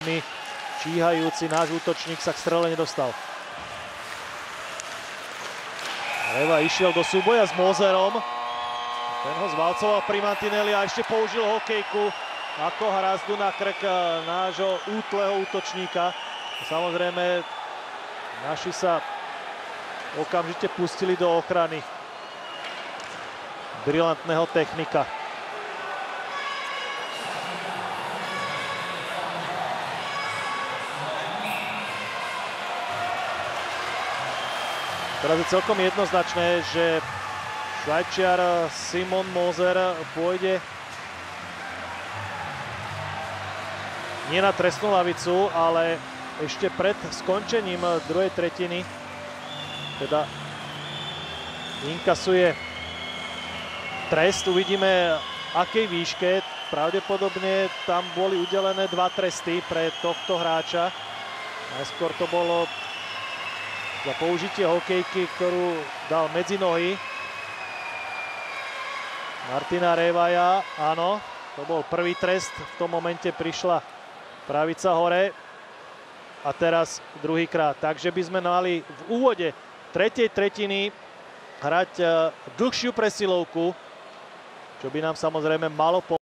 veľmi číhajúci náš útočník sa k strele nedostal. Reva išiel do súboja s Mozerom. Ten ho zvalcoval pri mantineli a ešte použil hokejku ako hrazdu na krk nášho útleho útočníka. Samozrejme, naši sa okamžite pustili do ochrany brilantného technika. Teraz je celkom jednoznačné, že Švajčiar Simon Moser pôjde nie na trestnú lavicu, ale ešte pred skončením druhej tretiny teda inkasuje trest. Uvidíme, akej výške. Pravdepodobne tam boli udelené 2 tresty pre tohto hráča. Najskôr to bolo za použitie hokejky, ktorú dal medzi nohy Martina Revaja. Áno, to bol prvý trest. V tom momente prišla pravica hore. A teraz druhýkrát. Takže by sme mali v úvode tretej tretiny hrať dlhšiu presilovku, čo by nám samozrejme malo pomôcť.